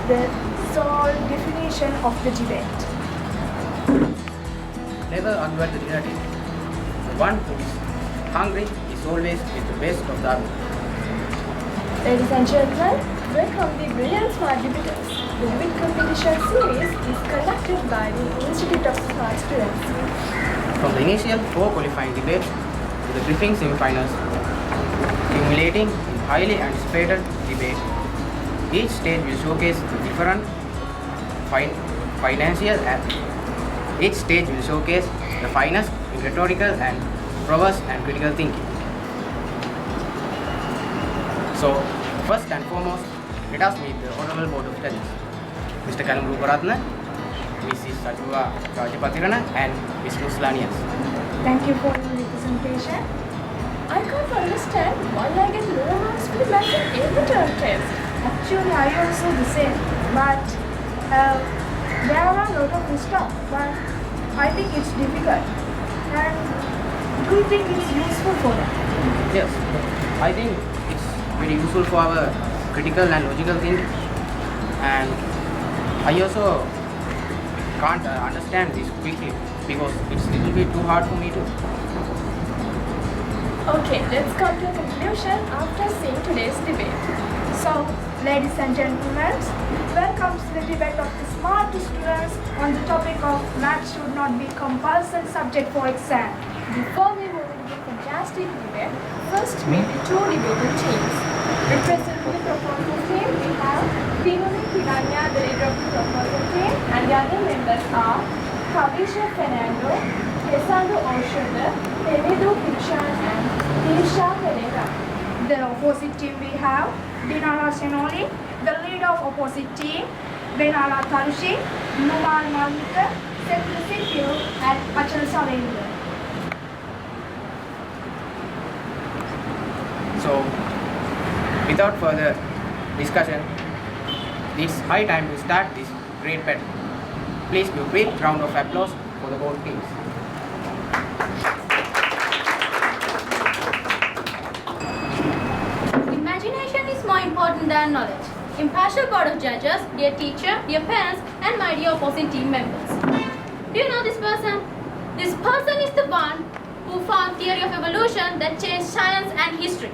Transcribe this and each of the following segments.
the sole definition of the debate. Never unwell the narrative. The one who is hungry is always with the best of the argument. Ladies and gentlemen, welcome the brilliant smart debaters. The debate competition series is conducted by the Institute of Smart Students. From the initial 4 qualifying debates to the briefing semi-finals, accumulating in highly anticipated debate, each stage will showcase the different financial and each stage will showcase the finest in rhetorical and prowess and critical thinking. So, first and foremost, let us meet the Honorable Board of Judges, Mr. Kalum Ruparatna, Mrs. Sajua Rajapatirana, and Ms. Muslanias. Thank you for your representation. I can't understand why I get low marks for the math in every term test. Actually, I also the same, but there are a lot of stuff, but I think it's difficult. And do you think it's useful for them? Yes, I think it's very useful for our critical and logical thinking, and I also can't understand this quickly because it's a little bit too hard for me too. Okay, let's come to a conclusion after seeing today's debate. So, ladies and gentlemen, welcome to the debate of the smart students on the topic of math should not be compulsory subject for exam. Before we move into the fantastic debate, first meet the two debating teams. Representing the proposal team, we have Pinumi Piranya, the leader of the proposal team, and the other members are Kavisha Fernando, Kesando Oshada, Emedu Kishan, and Tisha Pereira. The opposite team we have Dinara Senoli, the leader of opposite team, Benala Tarushi, Numal Malika, Sethu and Achal Salendra. So, without further discussion, it's high time to start this great battle. Please give a big round of applause for the both teams. Imagination is more important than knowledge. Impartial board of judges, dear teacher, dear parents, and my dear opposing team members. Do you know this person? This person is the one who found theory of evolution that changed science and history.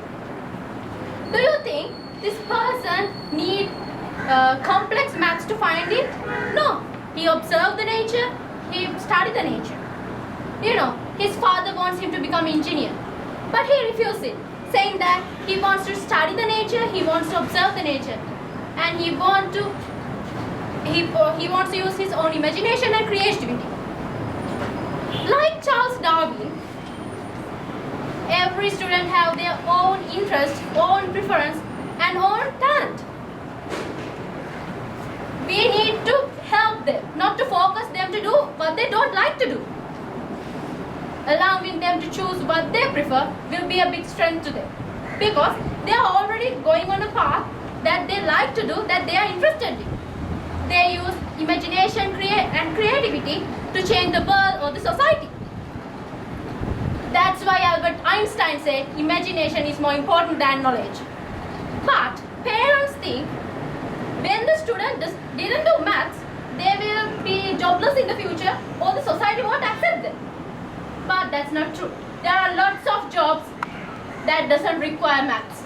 Do you think this person need complex maths to find it? No. He observed the nature, he studied the nature. You know, his father wants him to become engineer, but he refused it, saying that he wants to study the nature, he wants to observe the nature, and he wants to use his own imagination and creativity. Like Charles Darwin, every student have their own interest, own preference, and own talent. We need to help them, not to focus them to do what they don't like to do. Allowing them to choose what they prefer will be a big strength to them, because they are already going on a path that they like to do, that they are interested in. They use imagination and creativity to change the world or the society. That's why Albert Einstein said imagination is more important than knowledge. But parents think when the student didn't do maths, they will be jobless in the future or the society won't accept them. But that's not true. There are lots of jobs that doesn't require maths.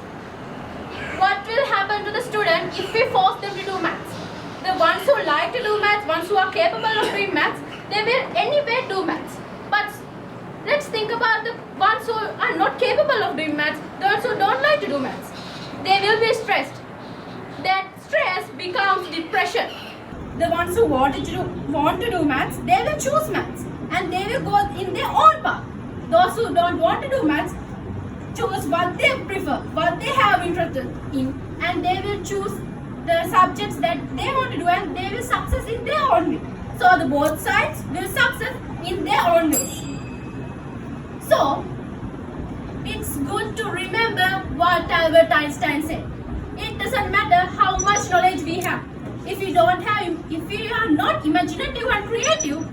What will happen to the student if we force them to do maths? The ones who like to do maths, ones who are capable of doing maths, they will anyway do maths. But let's think about the ones who are not capable of doing maths, those who don't like to do maths. They will be stressed. That stress becomes depression. The ones who want to do maths, they will choose maths and they will go in their own path. Those who don't want to do maths choose what they prefer, what they have interest in, and they will choose the subjects that they want to do, and they will success in their own way. So the both sides will success in their own ways. So it's good to remember what Albert Einstein said. It doesn't matter how much knowledge we have. If we are not imaginative and creative,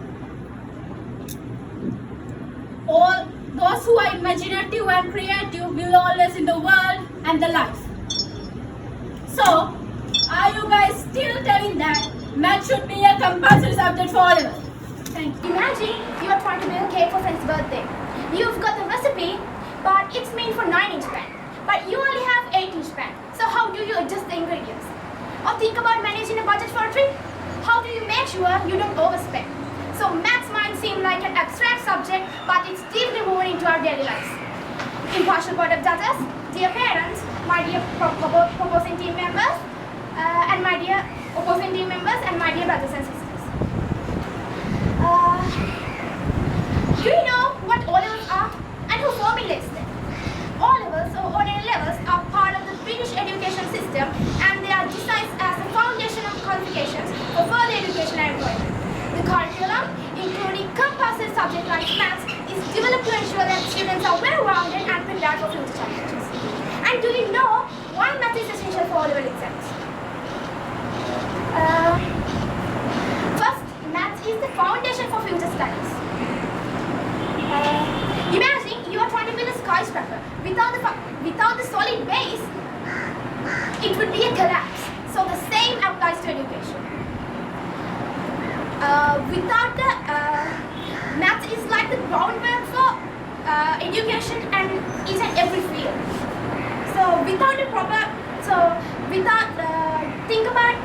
all those who are imaginative and creative will always in the world and the life. So, are you guys still telling that math should be a compulsory subject for all of us? Thank you. Imagine you are trying to make a cake for friend's birthday. You've got the recipe, but it's made for 9-inch pan. But you only have 8-inch pan. So how do you adjust the ingredients? Or think about managing a budget for a trip. How do you make sure you don't overspend? So maths might seem like an abstract subject, but it's deeply woven into our daily lives. Impartial board of judges, dear parents, my dear proposing team members, and my dear opposing team members, and my dear brothers and sisters. Do you know what O levels are and who formulates them? O levels or ordinary levels are part of the British education system, and they are designed as a foundation of qualifications for further education and employment. The curriculum, including compulsory subjects like maths, is developed to ensure that students are well-rounded and prepared for future challenges. And do you know why math is essential for O-level exams? First, maths is the foundation for future studies. Imagine you are trying to build a skyscraper. Without the solid base, it would be a collapse. So the same applies to education. Without the maths is like the groundwork for education and each and every field. So think about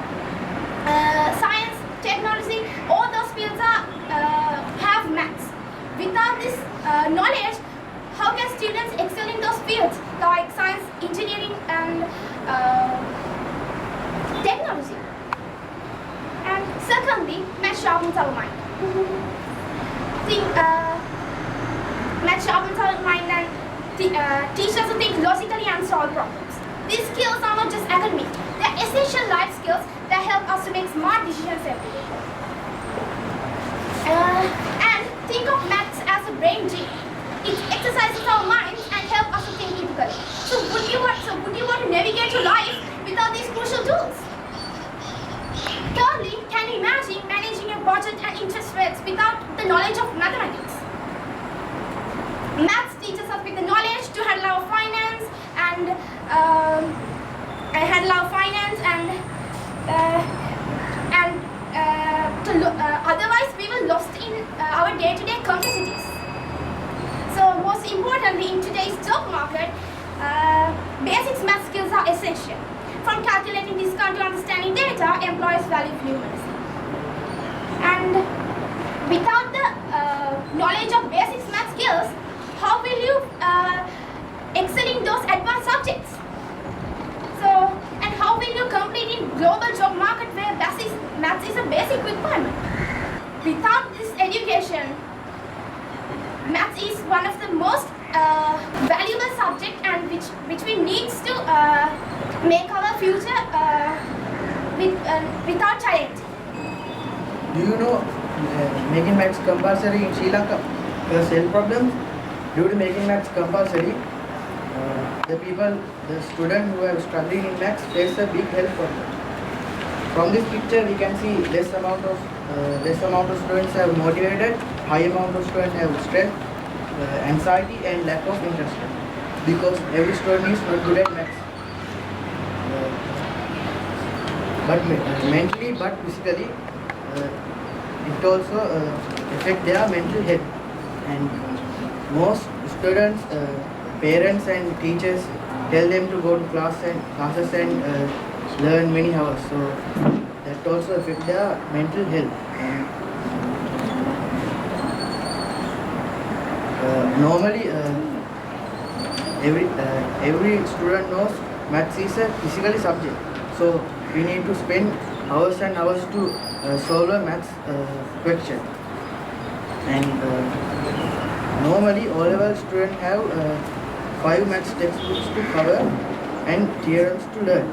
science, technology, all those fields have maths. Without this knowledge, how can students excel in those fields like science, engineering, and technology? And secondly, math sharpens our mind. Math sharpens our mind and teaches us to think logically and solve problems. These skills are not just academic; they are essential life skills that help us to make smart decisions every day. And think of maths as a brain gym. It exercises our minds and helps us to think critically. So would you want to navigate your life without these crucial tools? Thirdly, can you imagine managing a budget and interest rates without the knowledge of mathematics? Maths teaches us with the knowledge to handle our finance and otherwise we will lost in our day-to-day complexities. So most importantly, in today's job market, basic math skills are essential. From calculating discount to understanding data, employees value numeracy. And without the knowledge of basic math skills, how will you excel in those advanced subjects? So, and how will you compete in global job market where maths is a basic requirement? Without this education, maths is one of the most valuable subject and which we need to make our future without challenge. Do you know making maths compulsory in Sri Lanka? There are problems. Due to making maths compulsory, the students who are struggling in maths face a big health problem. From this picture, we can see less amount of students have motivated, high amount of students have stress, anxiety, and lack of interest. Because every student is not good at maths. But mentally, but physically, it also affect their mental health. And most students, parents and teachers tell them to go to classes and learn many hours. So that also affect their mental health. And normally, every student knows maths is a physical subject. So we need to spend hours and hours to solve a maths question. And normally, all of our students have 5 maths textbooks to cover and theorems to learn.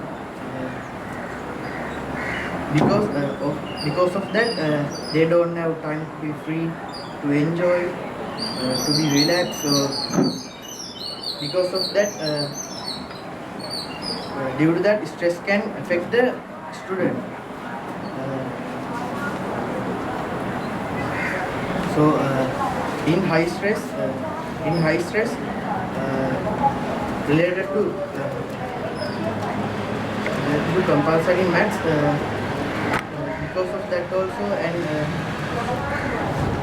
Because of that, they don't have time to be free, to enjoy, to be relaxed. So because of that, due to that, stress can affect the student. In high stress, related to compulsory maths. Because of that also, and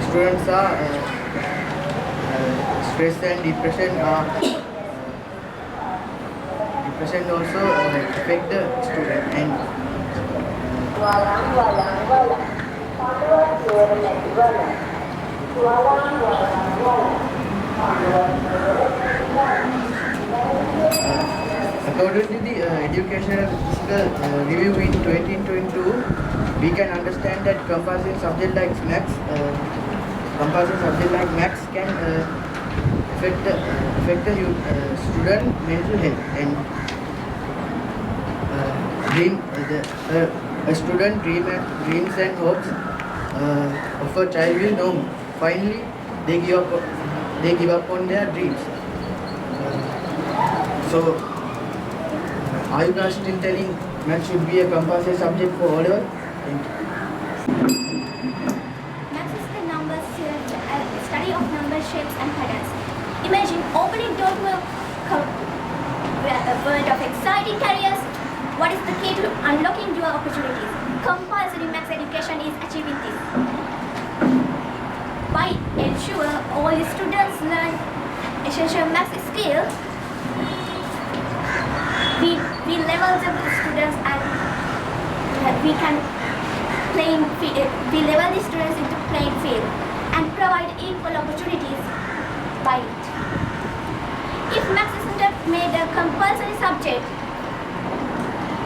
students are stress and depression also affect the student, and according to the educational physical review in 2022, we can understand that compulsory subject like maths can affect the student mental health, and a student dreams and hopes of a child will know. Finally, they give up on their dreams. So, are you guys still telling math should be a compulsory subject for all level? Thank you. Maths is the study of numbers, shapes and patterns. Imagine opening door to a world of exciting careers. What is the key to unlocking your opportunities? Compulsory maths education is achieving this. By ensure all students learn essential maths skills, we level the students, and we level the students into playing field and provide equal opportunities by it. If maths isn't made a compulsory subject,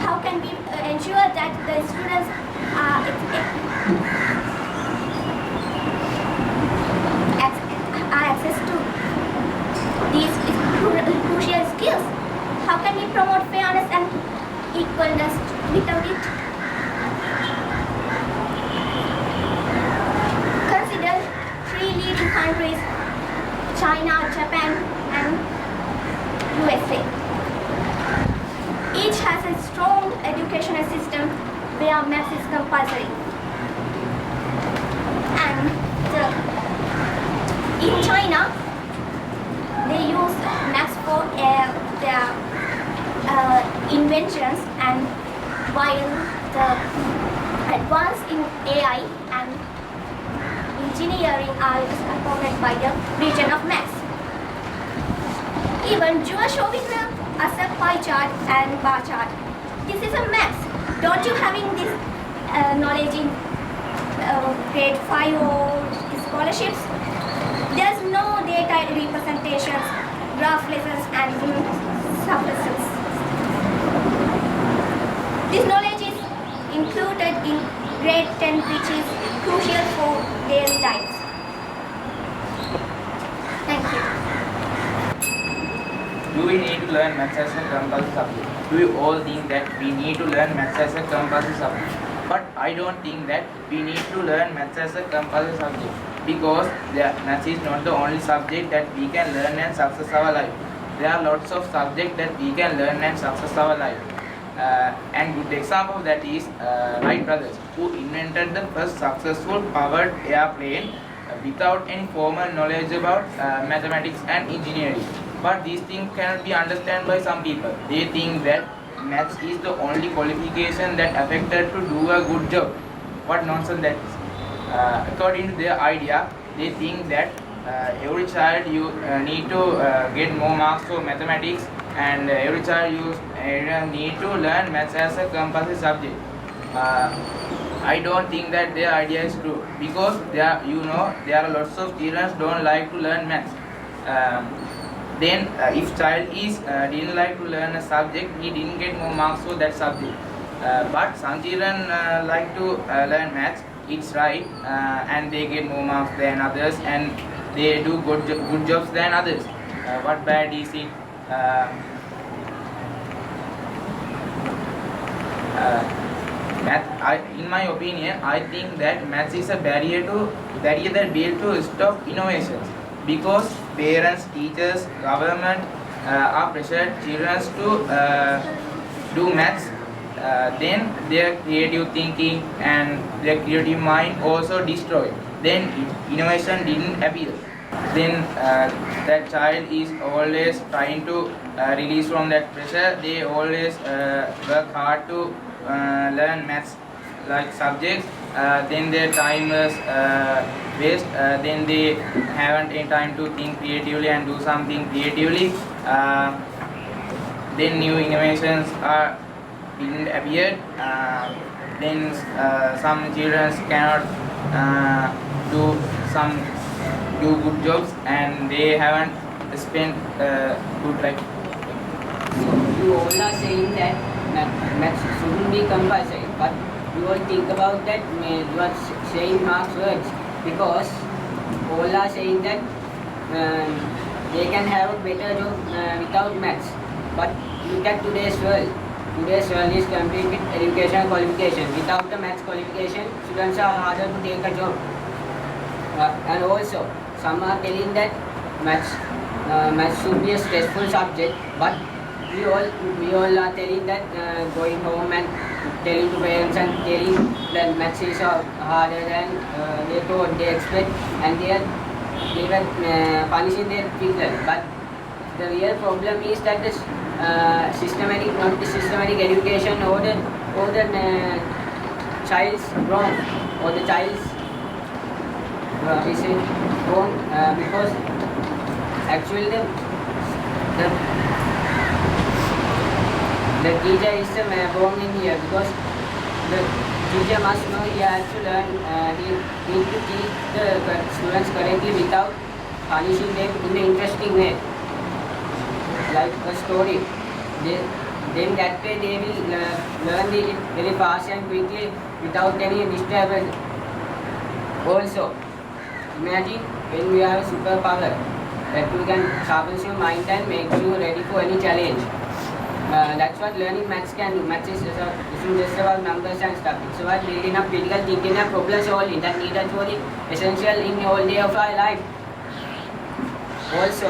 how can we ensure that the students are access to these crucial skills? How can we promote fairness and equalness without it? Consider three leading countries: China, Japan, and USA. Each has a strong educational system where maths is compulsory. And in China, they use maths for their inventions, and while the advance in AI and engineering are supported by the region of maths. Even you are showing us a pie chart and bar chart. This is a maths. Don't you having this knowledge in grade 5 or scholarships? There's no data representations, graph lessons and sublessons. This knowledge is included in grade 10, which is crucial for daily lives. Thank you. Do we need to learn maths as a compulsory subject? Do you all think that we need to learn maths as a compulsory subject? But I don't think that we need to learn maths as a compulsory subject, because maths is not the only subject that we can learn and success our life. There are lots of subjects that we can learn and success our life. And good example of that is Wright brothers, who invented the first successful powered airplane without any formal knowledge about mathematics and engineering. But these things cannot be understood by some people. They think that maths is the only qualification that affected to do a good job. What nonsense that is. According to their idea, they think that every child you need to get more marks for mathematics, and every child you need to learn maths as a compulsory subject. I don't think that their idea is true, because there are lots of children don't like to learn maths. Then if child is didn't like to learn a subject, he didn't get more marks for that subject. But some children like to learn maths. It's right, and they get more marks than others, and they do good jobs than others. What bad is it? In my opinion, I think that maths is a barrier that built to stop innovations, because parents, teachers, government are pressured children to do maths. Then their creative thinking and their creative mind also destroyed. Then innovation didn't appear. then that child is always trying to release from that pressure. They always work hard to learn maths like subjects. Then their time was waste. Then they haven't any time to think creatively and do something creatively. Then new innovations are being appeared. Then some children cannot do some do good jobs and they haven't spent good life. So you all are saying that maths shouldn't be compulsory, but you all think about that. You are saying Mark's words because all are saying that they can have a better job without maths. But look at today's world. Today's world is complete with education qualification. Without the maths qualification, students are harder to take a job. And also, some are telling that maths should be a stressful subject, but we all are telling that going home and telling to parents and telling that maths is harder than they thought, they expect, and they were punishing their children. But the real problem is that this not the systematic education or the child's wrong or the child's is it wrong because actually the teacher is wrong in here because the teacher must know he has to learn, he needs to teach the students correctly without punishing them in an interesting way, like a story. Then that way they will learn it very fast and quickly without any disturbance. Also, imagine when we have a superpower that we can sharpen your mind and make you ready for any challenge. That's what learning maths can do. Maths isn't just about numbers and stuff. It's about building up critical thinking and problem solving that need actually essential in the whole day of our life. Also,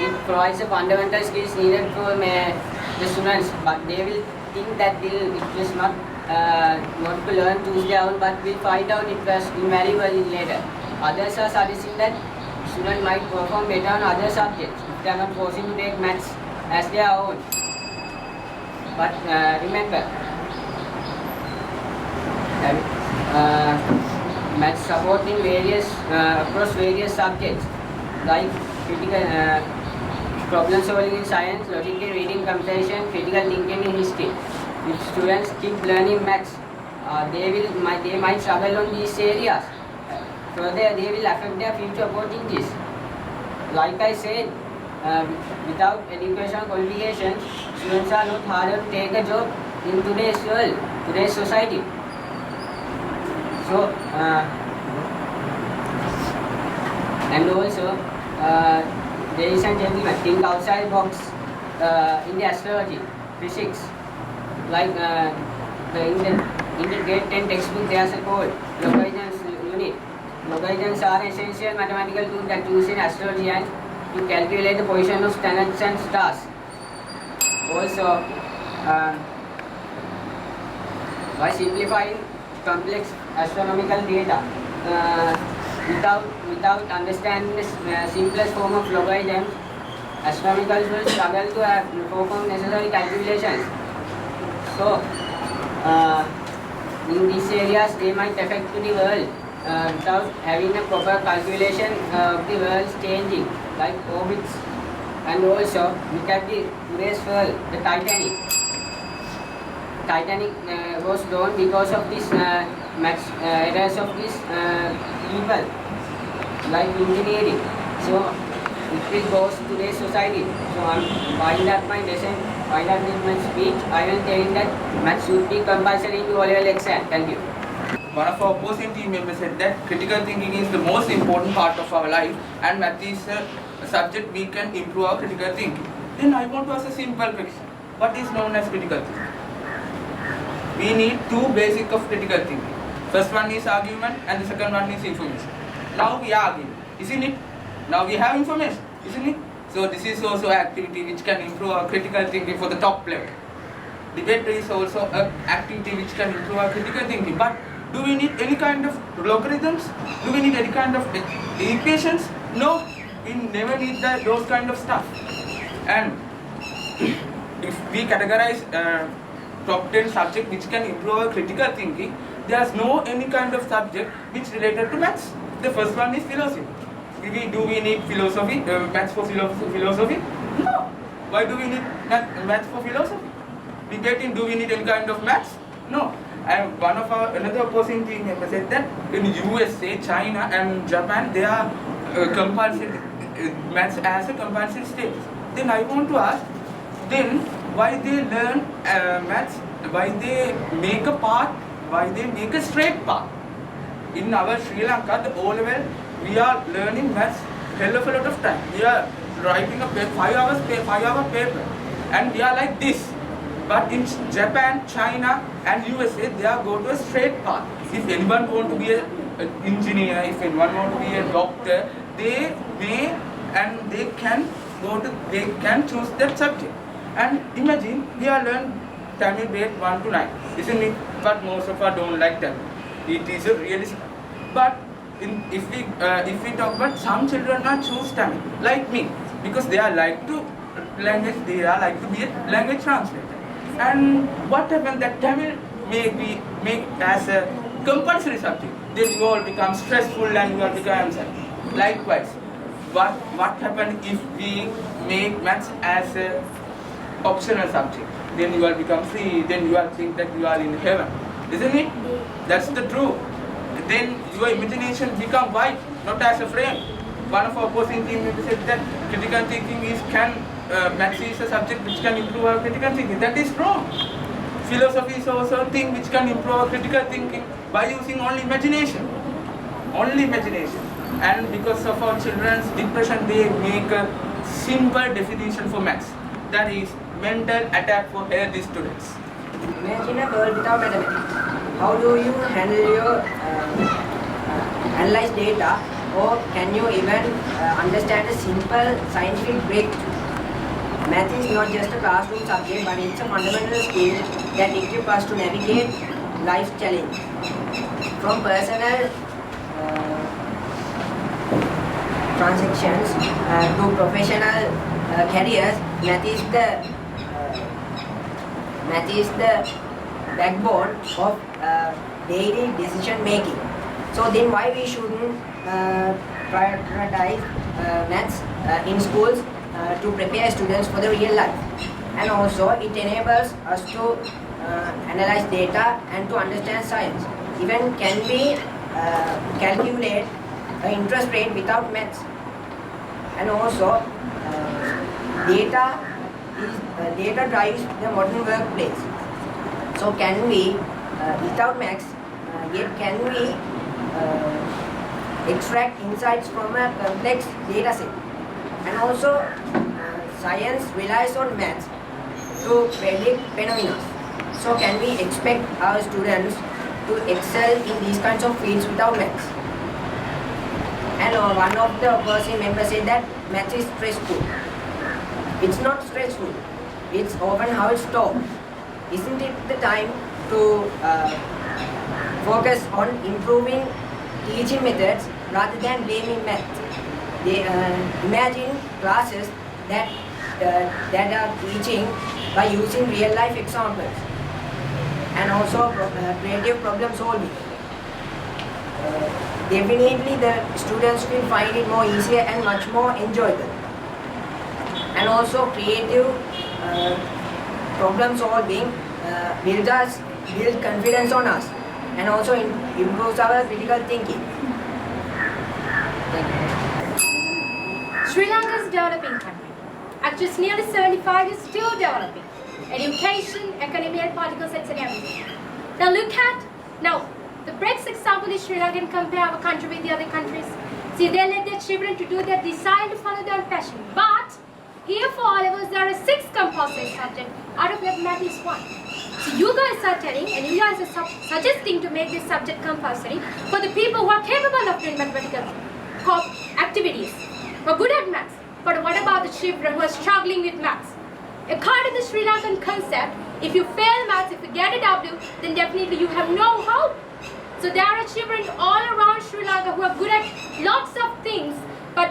it provides the fundamental skills needed for the students, but they will think that it is not to learn Tuesday down, but will find out it was invaluable later. Others are suggesting that students might perform better on other subjects if they are not forcing to take maths as their own. But remember, maths support in across various subjects like critical problem solving in science, logical reading comprehension, critical thinking in history. If students keep learning maths, they might struggle on these areas. Further, they will affect their future opportunities. Like I said, without educational qualifications, students are not harder to take a job in today's world, today's society. So, and also, ladies and gentlemen, think outside the box in the astrology, physics, like in the grade 10 textbook there is a code, logarithms unit. Logarithms are essential mathematical tools that used in astrology and to calculate the position of planets and stars. Also, by simplifying complex astronomical data, without understanding the simplest form of logarithms, astronomicals will struggle to perform necessary calculations. So, in these areas, they might affect the world without having a proper calculation of the world's changing, like orbits. And also, look at today's world, the Titanic. Titanic was drawn because of this errors of these people, like engineering. So, it will go to today's society. So, while that my lesson, while that is my speech, I will tell you that maths should be compulsory in O-level exam. Thank you. One of our opposing team members said that critical thinking is the most important part of our life and math is a subject we can improve our critical thinking. Then I want to ask a simple question. What is known as critical thinking? We need two basics of critical thinking. First one is argument and the second one is information. Now we are arguing, isn't it? Now we have information, isn't it? So this is also an activity which can improve our critical thinking for the top level. Debate is also an activity which can improve our critical thinking. But Do we need any kind of logarithms? Do we need any kind of equations? No, we never need those kind of stuff. And if we categorize top 10 subject which can improve our critical thinking, there's no any kind of subject which related to maths. The first one is philosophy. Do we need philosophy, maths for philosophy? No. Why do we need maths for philosophy? Debating, do we need any kind of maths? No. And one of another opposing team members said that in USA, China and Japan, they are compulsory maths as a compulsory status. Then I want to ask, then why they learn maths, why they make a path, why they make a straight path? In our Sri Lanka, the O-level, we are learning maths hell of a lot of time. We are writing a 5-hour paper, and we are like this. But in Japan, China and USA, they are go to a straight path. If anyone want to be an engineer, if anyone want to be a doctor, they may and they can choose that subject. And imagine we are learn Tamil grade 1 to 9, isn't it? But most of us don't like Tamil. It is a realism. But if we talk about some children are choose Tamil, like me, because they are like to language, they are like to be a language translator. And what happened that Tamil make as a compulsory subject, then you all become stressful and you all become anxiety. Likewise, what happened if we make maths as a optional subject? Then you all become free, then you all think that you are in heaven, isn't it? That's the truth. Then your imagination become wide, not as a frame. One of our opposing team members said that critical thinking maths is a subject which can improve our critical thinking. That is wrong. Philosophy is also a thing which can improve our critical thinking by using only imagination. Only imagination. And because of our children's depression, they make a simple definition for maths. That is mental attack for healthy students. Imagine a world without mathematics. How do you handle your analyze data, or can you even understand a simple scientific breakthrough? Math is not just a classroom subject, but it's a fundamental skill that equips us to navigate life's challenges. From personal transactions to professional careers, math is the backbone of daily decision making. So then why we shouldn't prioritize maths in schools to prepare students for the real life? And also it enables us to analyze data and to understand science. Even can we calculate interest rate without maths? And also data drives the modern workplace. So can we, without maths, can we extract insights from a complex data set? And also science relies on maths to predict phenomena. So can we expect our students to excel in these kinds of fields without maths? And one of the opposing members said that maths is stressful. It's not stressful. It's often how it's taught. Isn't it the time to focus on improving teaching methods rather than blaming math? They imagine classes that are teaching by using real life examples and also creative problem solving. Definitely the students will find it more easier and much more enjoyable. And also creative problem solving build confidence on us and also improves our critical thinking. Sri Lanka is a developing country. Actually, it's nearly 75 years still developing. Education, economy, and political sets and everything. Now look at, the best example is Sri Lanka and compare our country with the other countries. See, they let their children to do their desire to follow their passion. But here for all of us, there are 6 compulsory subjects, out of which math is 1. So you guys are telling and you guys are suggesting to make this subject compulsory for the people who are capable of doing mathematical activities, who are good at maths. But what about the children who are struggling with maths? According to the Sri Lankan concept, if you fail maths, if you get a W, then definitely you have no hope. So there are children all around Sri Lanka who are good at lots of things, but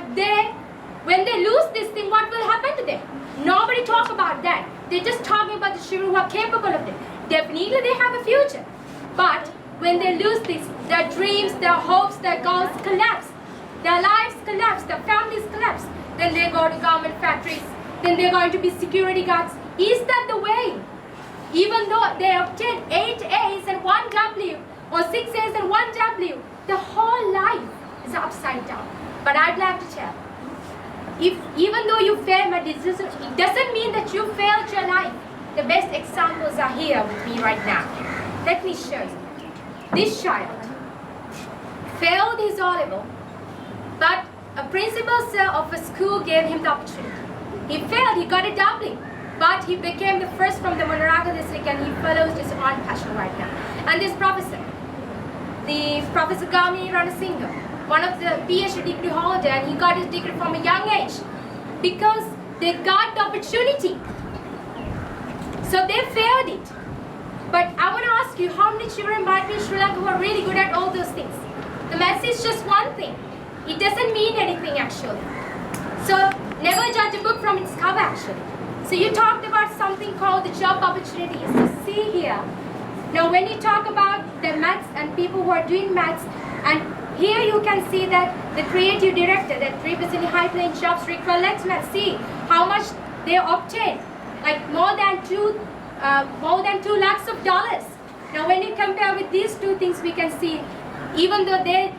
when they lose this thing, what will happen to them? Nobody talk about that. They're just talking about the children who are capable of it. Definitely they have a future. But when they lose this, their dreams, their hopes, their goals collapse. Their lives collapse, their families collapse. Then they go to government factories. Then they're going to be security guards. Is that the way? Even though they obtain 8 A's and 1 W, or 6 A's and 1 W, the whole life is upside down. But I'd like to tell, even though you failed, it doesn't mean that you failed your life. The best examples are here with me right now. Let me show you. This child failed his O-level, but a principal sir of a school gave him the opportunity. He failed, he got a doubling, but he became the first from the Monaraga district and he follows his own passion right now. And this professor, the Professor Gamini Ranasinghe, one of the PhD degree holder, and he got his degree from a young age because they got the opportunity. So they failed it. But I want to ask you, how many children might be in Sri Lanka who are really good at all those things? The maths is just one thing. It doesn't mean anything actually. So never judge a book from its cover actually. So you talked about something called the job opportunities. So see here. Now when you talk about the maths and people who are doing maths, and here you can see that the creative director, that representing high-paying jobs require less maths. See how much they obtain, like more than $2 lakhs of dollars. Now when you compare with these two things, we can see even though they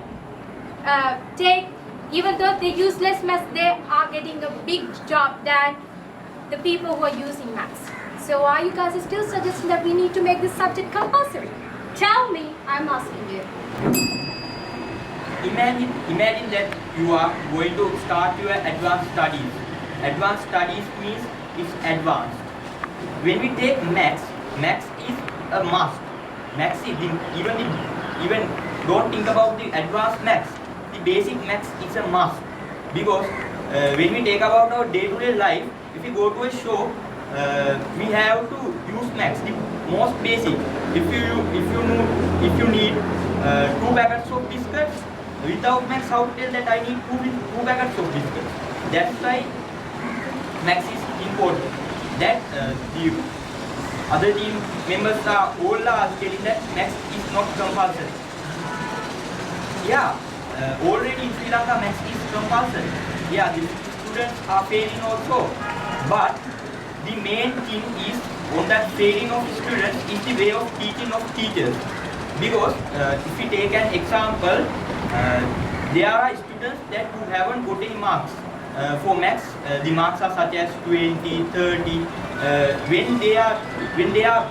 use less maths, they are getting a big job than the people who are using maths. So are you guys still suggesting that we need to make this subject compulsory? Tell me, I'm asking you. Imagine that you are going to start your advanced studies. Advanced studies means it's advanced. When we take maths is a must. Maths is even don't think about the advanced maths. The basic maths is a must, because when we take about our day-to-day life, if we go to a shop, we have to use maths, the most basic. If you need 2 packets of biscuits, without maths, how to tell that I need 2 packets of biscuits? That's why maths is important. That the other team members are all telling that maths is not compulsory. Yeah, already in Sri Lanka maths is compulsory. Yeah, the students are failing also, but the main thing is on that failing of students is the way of teaching of teachers. Because if we take an example, there are students that who haven't got any marks for maths. The marks are such as 20, 30. When they are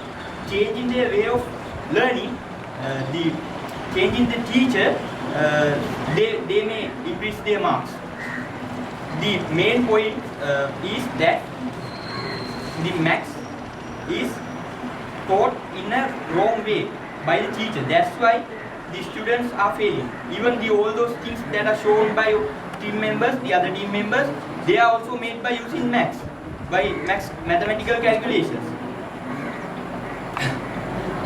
changing their way of learning, changing the teacher, they may increase their marks. The main point is that the maths is taught in a wrong way by the teacher. That's why the students are failing. Even all those things that are shown by team members, the other team members, they are also made by using maths, by mathematical calculations.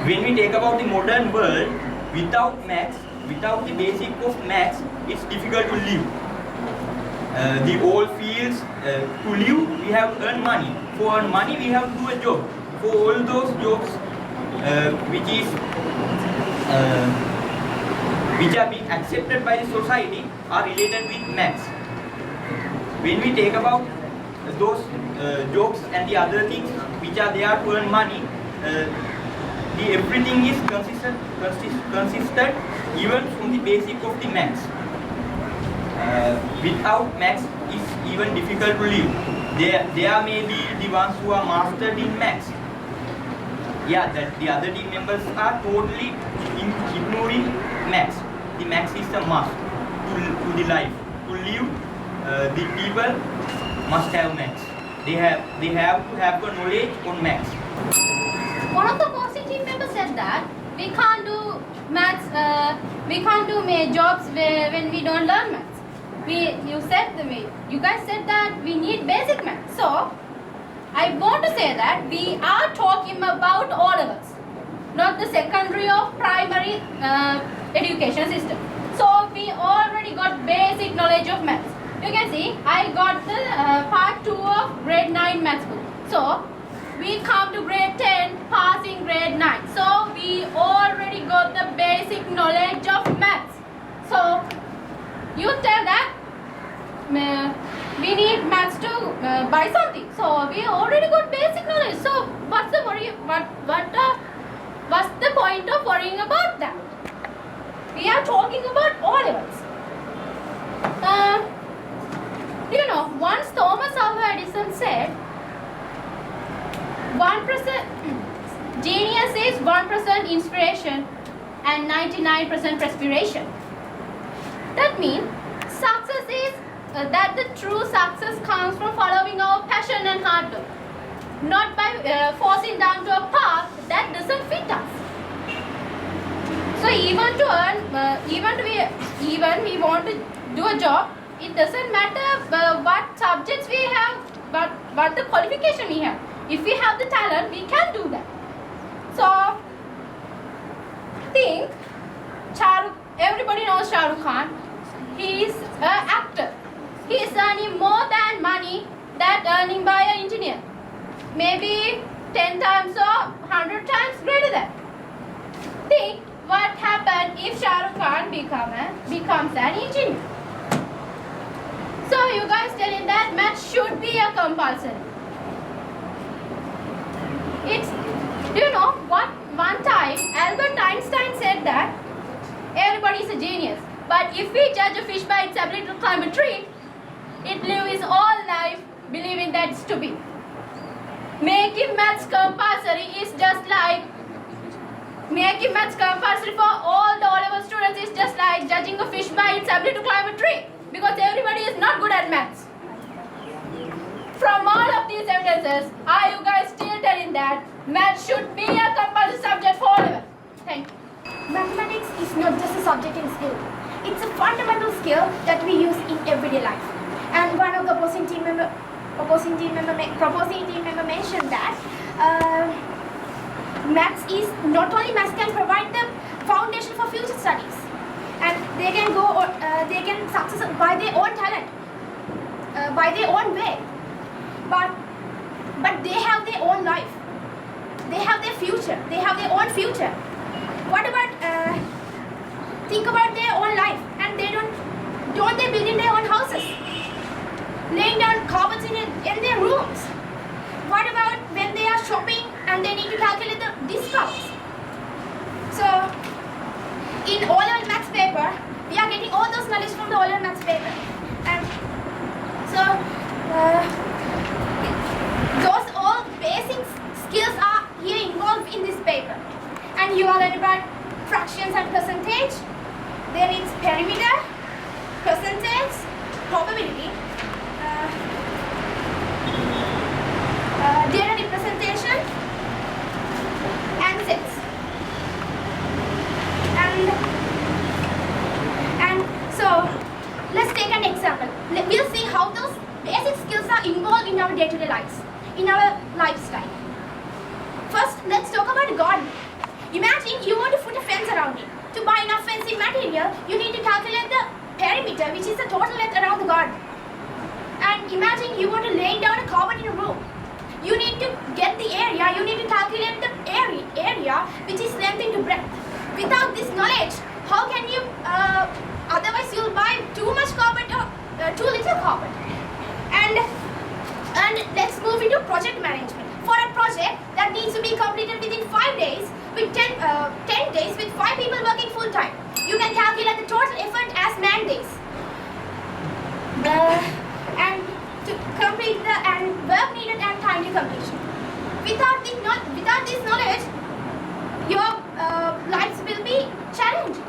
When we take about the modern world, without maths, without the basic of maths, it's difficult to live. The old fields, to live, we have to earn money. For earn money, we have to do a job. For all those jobs which are being accepted by the society are related with maths. When we take about those jobs and the other things which are there to earn money, everything is consistent even from the basic of the maths. Without maths, it's even difficult to live. There may be the ones who are mastered in maths. Yeah, that the other team members are totally ignoring maths. The maths is a must to the life. To live, the people must have maths. They have to have the knowledge on maths. One of the opposing team members said that we can't do maths, we can't do jobs when we don't learn maths. You guys said that we need basic maths. So I want to say that we are talking about all of us. not the secondary or primary education system. So we already got basic knowledge of maths. You can see I got the part 2 of grade 9 maths book. So we come to grade 10 passing grade 9. So we already got the basic knowledge of maths. So you tell that we need maths to buy something. So we already got basic knowledge. So what's the worry? What's the point of worrying about that? We are talking about O levels. You know, once Thomas Alva Edison said, 1% genius is 1% inspiration and 99% perspiration. That means success is that the true success comes from following our passion and hard work, not by forcing down to a path that doesn't fit us. So even to earn, even we want to do a job, it doesn't matter what subjects we have, but what the qualification we have. If we have the talent, we can do that. So think, everybody knows Shah Rukh Khan. He is an actor. He is earning more than money that earning by an engineer. Maybe 10 times or 100 times greater than. Think what happened if Shah Rukh Khan becomes an engineer. So you guys telling that maths should be a compulsory. It's, you know what, one time Albert Einstein said that everybody is a genius. But if we judge a fish by its ability to climb a tree, it lives its whole life believing that it's stupid. Making maths compulsory is just like making maths compulsory for all the O-level students is just like judging a fish by its ability to climb a tree, because everybody is not good at maths. From all of these evidences, are you guys still telling that maths should be a compulsory subject for O-level? Thank you. Mathematics is not just a subject in school. It's a fundamental skill that we use in everyday life. And one of the proposing team member mentioned that maths is not only maths can provide the foundation for future studies, and they can go they can success by their own talent, by their own way. But they have their own life. They have their future. They have their own future. What about think about their own life, and they don't they build in their own houses, laying down carpets in their rooms? What about when they are shopping and they need to calculate the discounts? So in O-level maths paper, we are getting all those knowledge from the O-level maths paper, and so those all basic skills are here involved in this paper. And you are learning about fractions and percentage. Then it's perimeter, percentage, probability, data representation, and sets. And so let's take an example. We'll see how those basic skills are involved in our day-to-day lives, in our lifestyle. First, let's talk about a garden. Imagine you want to put a fence around it. To buy enough fencing material, you need to calculate the perimeter, which is the total length around the garden. And imagine you want to lay down a carpet in a room. You need to get the area, you need to calculate the area which is length into breadth. Without this knowledge, how can you, otherwise you'll buy too much carpet or too little carpet. And let's move into project management. For a project that needs to be completed within 5 days, with 10 days with 5 people working full time, you can calculate the total effort as man days. And to complete the work needed and timely completion. Without this knowledge, your lives will be challenging.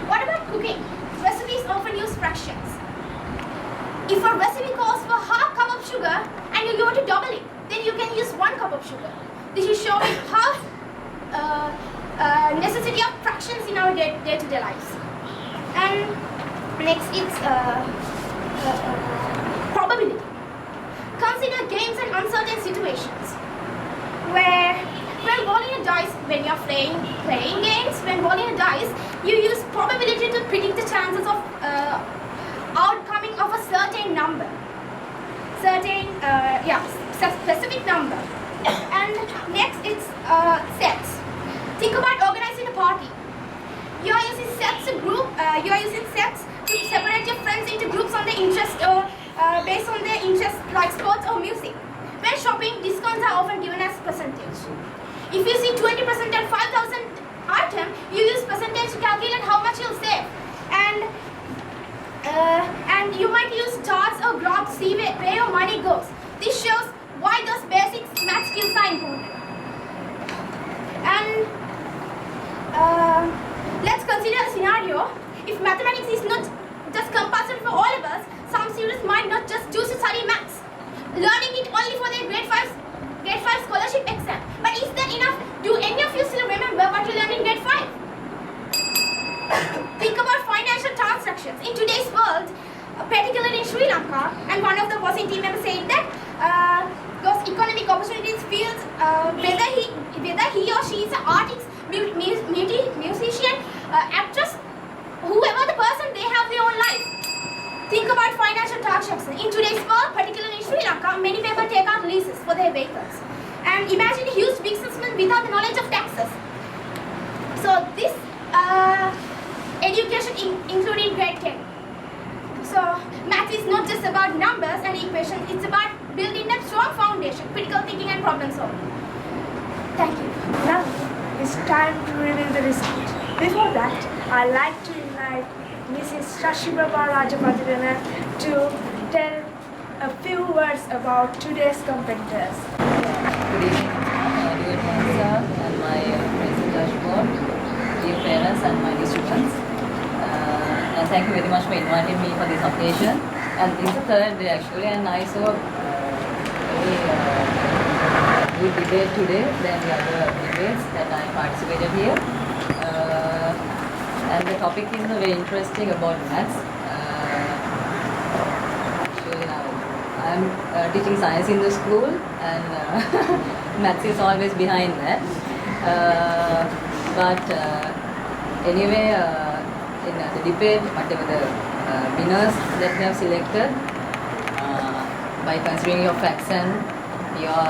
What about cooking? Recipes often use fractions. If a recipe calls for half cup of sugar and you want to double it, then you can use 1 cup of sugar. This is showing how necessity of fractions in our day-to-day lives. And next it's probability. Consider games and uncertain situations where rolling a dice when you're playing games, when rolling a dice, you use probability to predict the chances of outcoming of a certain number. Specific number. And next it's sets. Think about organizing a party. You are using sets to separate your friends into groups on their interest or based on their interest like sports or music. When shopping, discounts are often given as percentage. If you see 20% on 5,000 item, you use percentage to calculate how much you'll save. And you might use charts or graphs to see where your money goes. This shows why those basic math skills are important. And let's consider a scenario. If mathematics is not just compulsory for all of us, some students might not just choose to study maths, learning it only for their grade 5 scholarship exam. But is that enough? Do any of you still remember what you learned in grade 5? Think about financial transactions. In today's world, particularly in Sri Lanka, and one of the opposing team members said that those economic opportunities fields, whether he or she is an artist, musician, actress, whoever the person, they have their own life. Think about financial transactions. In today's world, particularly in Sri Lanka, many people take out leases for their vehicles. And imagine a huge businessman without the knowledge of taxes. So this education including grade 10. So math is not just about numbers and equations, it's about building a strong foundation, critical thinking and problem solving. Thank you. Now it's time to reveal the result. Before that, I'd like to invite Mrs. Shashibaba Rajapatirana to tell a few words about today's competitors. Good evening, dear Master and my present dashboard, dear parents and my dear students. And thank you very much for inviting me for this occasion. And this is the third day actually, and I saw very good debate today than the other debates that I participated here. And the topic is very interesting about maths. Actually, I'm teaching science in the school, and maths is always behind that. Anyway, in the debate, whatever the winners that we have selected, by considering your facts and your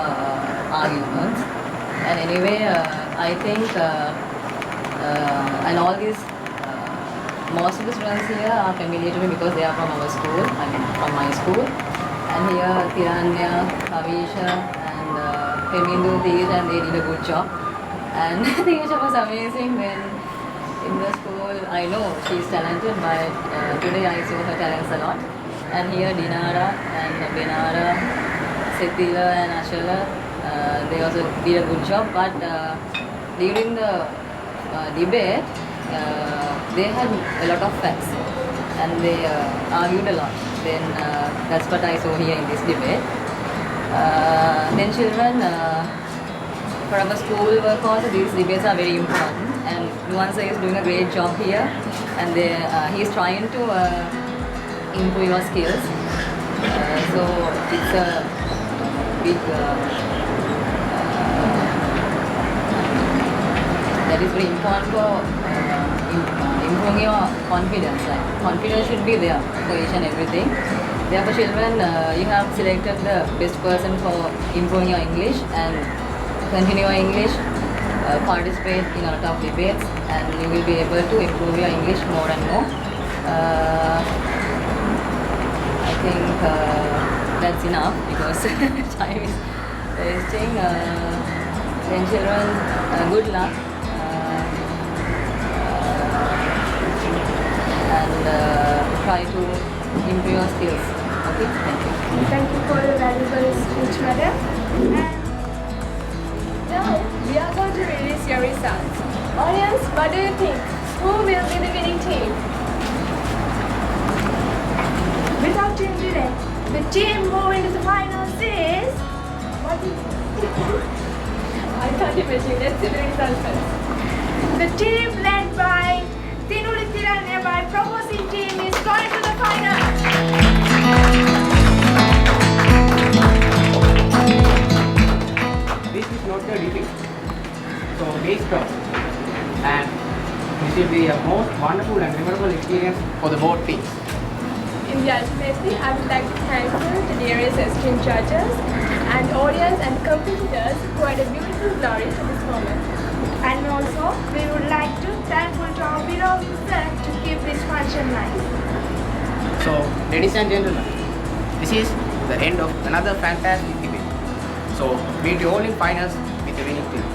arguments, and anyway, I think, and all these, most of the students here are familiar to me because they are from our school, I mean from my school. And here, Tiranya, Kavisha and Femindu, and they did a good job. And Tisha was amazing when in the school. I know she's talented, but today I saw her talents a lot. And here Dinara and Benara, Setila and Ashala, they also did a good job. But during the debate, they had a lot of facts and they argued a lot. Then that's what I saw here in this debate. Then children, for our school work also, these debates are very important. And Nuansa is doing a great job here, and he is trying to improve your skills. So it's a big that is very important for improving your confidence. Like confidence should be there for each and everything. Therefore, children, you have selected the best person for improving your English and continue your English. Participate in a lot of debates, and you will be able to improve your English more and more. I think that's enough because time is wasting. Then children, good luck and try to improve your skills. Okay, thank you. Thank you for your valuable speech, madam. And now we are going to release your results. Audience, what do you think? Who will be the winning team? Without team delay, the team moving to the finals is... What is I thought you mentioned, let's see the results first. The team led by Tinuli Tiranya by proposing team is going to the finals. This is not the debate. So based for the board teams. Ultimately, I would like to thank the dearest esteemed judges and audience and competitors who had a beautiful glory to this moment. And also, we would like to thankful to our beloved sir to keep this function nice. So, ladies and gentlemen, this is the end of another fantastic debate. So, meet you all in finals with the winning team.